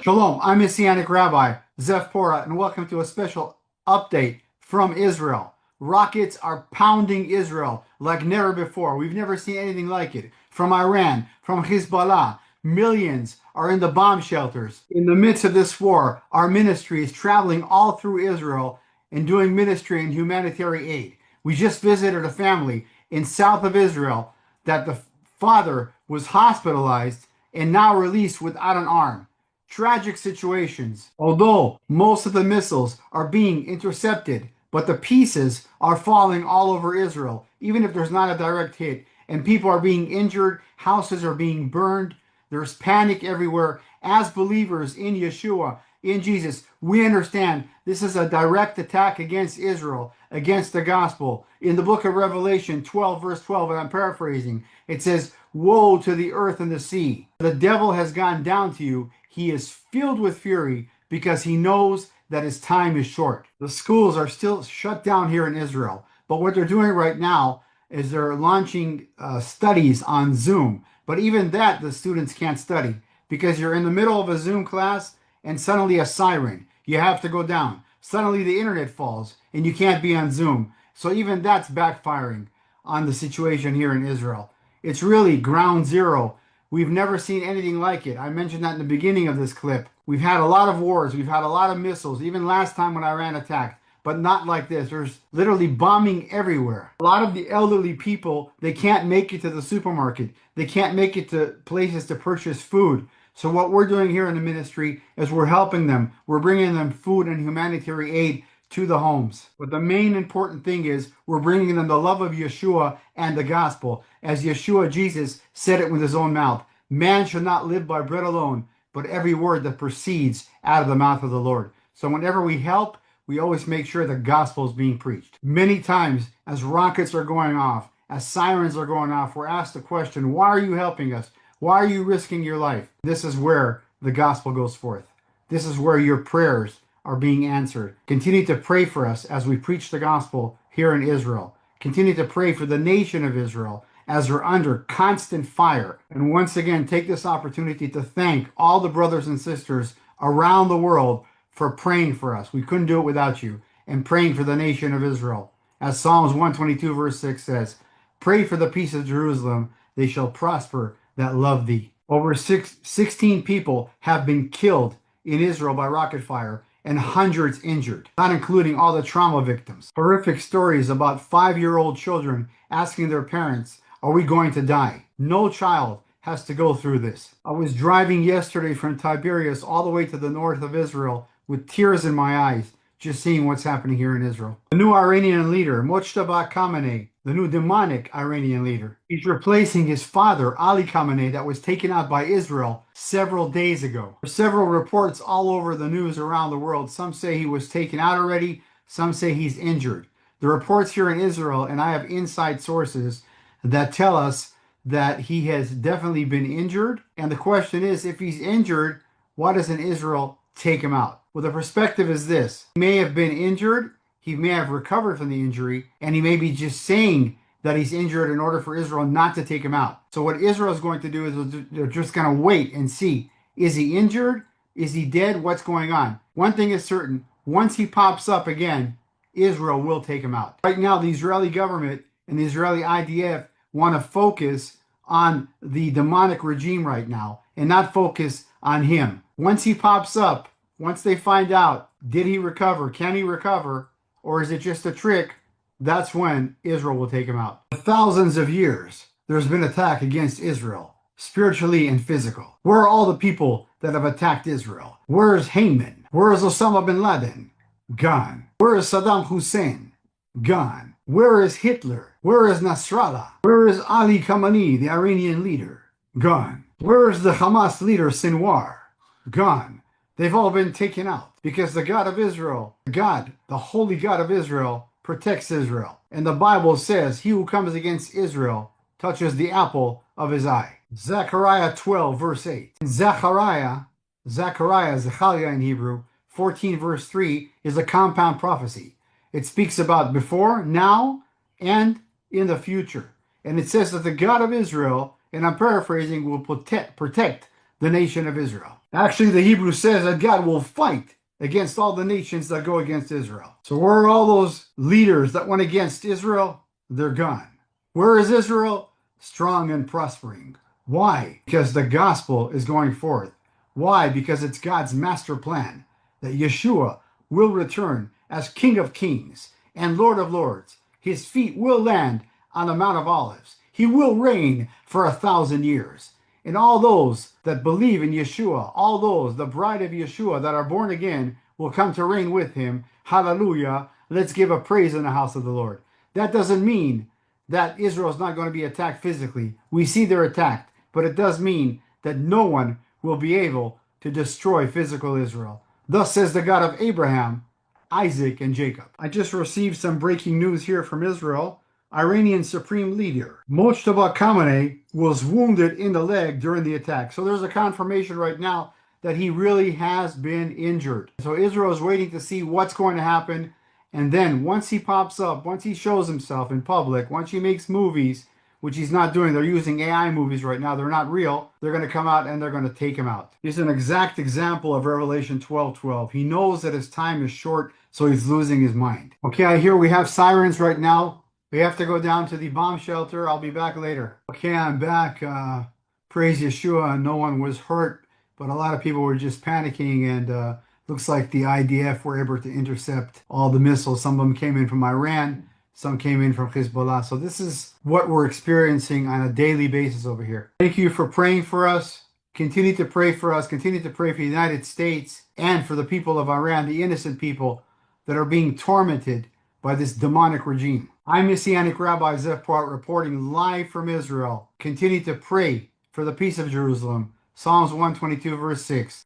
Shalom, I'm Messianic Rabbi Zev Porat, and welcome to a special update from Israel. Rockets are pounding Israel like never before. We've never seen anything like it. From Iran, from Hezbollah, millions are in the bomb shelters. In the midst of this war, our ministry is traveling all through Israel and doing ministry and humanitarian aid. We just visited a family in south of Israel that the father was hospitalized and now released without an arm. Tragic situations. Although most of the missiles are being intercepted, but the pieces are falling all over Israel, even if there's not a direct hit, and people are being injured, houses are being burned, there's panic everywhere. As believers in Yeshua, in Jesus, we understand this is a direct attack against Israel, against the gospel. In the book of Revelation 12, verse 12, and I'm paraphrasing, it says, "Woe to the earth and the sea. The devil has gone down to you. He is filled with fury because he knows that his time is short." The schools are still shut down here in Israel, but what they're doing right now is they're launching studies on Zoom. But even that, the students can't study because you're in the middle of a Zoom class and suddenly a siren. You have to go down. Suddenly the internet falls and you can't be on Zoom. So even that's backfiring on the situation here in Israel. It's really ground zero. We've never seen anything like it. I mentioned that in the beginning of this clip. We've had a lot of wars. We've had a lot of missiles, even last time when Iran attacked, but not like this. There's literally bombing everywhere. A lot of the elderly people, they can't make it to the supermarket. They can't make it to places to purchase food. So what we're doing here in the ministry is we're helping them. We're bringing them food and humanitarian aid to the homes. But the main important thing is we're bringing them the love of Yeshua and the gospel. As Yeshua, Jesus, said it with his own mouth, "Man shall not live by bread alone, but every word that proceeds out of the mouth of the Lord." So whenever we help, we always make sure the gospel is being preached. Many times, as rockets are going off, as sirens are going off, we're asked the question, why are you helping us? Why are you risking your life? This is where the gospel goes forth. This is where your prayers are being answered. Continue to pray for us as we preach the gospel here in Israel. Continue to pray for the nation of Israel as we're under constant fire. And once again, take this opportunity to thank all the brothers and sisters around the world for praying for us. We couldn't do it without you. And praying for the nation of Israel. As Psalms 122 verse 6 says, "Pray for the peace of Jerusalem. They shall prosper that love thee." Over 16 people have been killed in Israel by rocket fire and hundreds injured, not including all the trauma victims. Horrific stories about 5-year-old children asking their parents, "Are we going to die?" No child has to go through this. I was driving yesterday from Tiberias all the way to the north of Israel with tears in my eyes, just seeing what's happening here in Israel. The new Iranian leader, Mojtaba Khamenei, the new demonic Iranian leader, he's replacing his father, Ali Khamenei, that was taken out by Israel several days ago. There's several reports all over the news around the world. Some say he was taken out already. Some say he's injured. The reports here in Israel, and I have inside sources that tell us that he has definitely been injured. And the question is, if he's injured, why doesn't Israel take him out? Well, the perspective is this. He may have been injured, he may have recovered from the injury, and he may be just saying that he's injured in order for Israel not to take him out. So what Israel is going to do is they're just going to wait and see. Is he injured? Is he dead? What's going on? One thing is certain. Once he pops up again, Israel will take him out. Right now, the Israeli government and the Israeli IDF want to focus on the demonic regime right now and not focus on him. Once he pops up, once they find out, did he recover? Can he recover? Or is it just a trick? That's when Israel will take him out. For thousands of years, there's been attack against Israel, spiritually and physical. Where are all the people that have attacked Israel? Where is Haman? Where is Osama bin Laden? Gone. Where is Saddam Hussein? Gone. Where is Hitler? Where is Nasrallah? Where is Ali Khamenei, the Iranian leader? Gone. Where is the Hamas leader, Sinwar? Gone. They've all been taken out because the God of Israel, God, the holy God of Israel, protects Israel. And the Bible says, "He who comes against Israel touches the apple of his eye." Zechariah 12, verse 8. Zechariah, Zechariah in Hebrew, 14, verse 3, is a compound prophecy. It speaks about before, now, and in the future. And it says that the God of Israel, and I'm paraphrasing, will protect the nation of Israel. Actually, the Hebrew says that God will fight against all the nations that go against Israel. So where are all those leaders that went against Israel? They're gone. Where is Israel? Strong and prospering. Why? Because the gospel is going forth. Why? Because it's God's master plan that Yeshua will return as King of Kings and Lord of Lords. His feet will land on the Mount of Olives. He will reign for 1,000 years. And all those that believe in Yeshua, all those, the bride of Yeshua that are born again, will come to reign with him. Hallelujah. Let's give a praise in the house of the Lord. That doesn't mean that Israel is not going to be attacked physically. We see they're attacked, but it does mean that no one will be able to destroy physical Israel. Thus says the God of Abraham, Isaac, and Jacob. I just received some breaking news here from Israel. Iranian supreme leader Mojtaba Khamenei was wounded in the leg during the attack. So there's a confirmation right now that he really has been injured. So Israel is waiting to see what's going to happen. And then once he pops up, once he shows himself in public, once he makes movies, which he's not doing, they're using AI movies right now, they're not real, they're going to come out and they're going to take him out. Here's an exact example of Revelation 12:12. He knows that his time is short, so he's losing his mind. Okay, I hear we have sirens right now. We have to go down to the bomb shelter. I'll be back later. Okay, I'm back. Praise Yeshua. No one was hurt, but a lot of people were just panicking, and looks like the IDF were able to intercept all the missiles. Some of them came in from Iran. Some came in from Hezbollah. So this is what we're experiencing on a daily basis over here. Thank you for praying for us. Continue to pray for us. Continue to pray for the United States and for the people of Iran, the innocent people that are being tormented by this demonic regime. I'm Messianic Rabbi Zev Porat reporting live from Israel. Continue to pray for the peace of Jerusalem. Psalms 122 verse 6.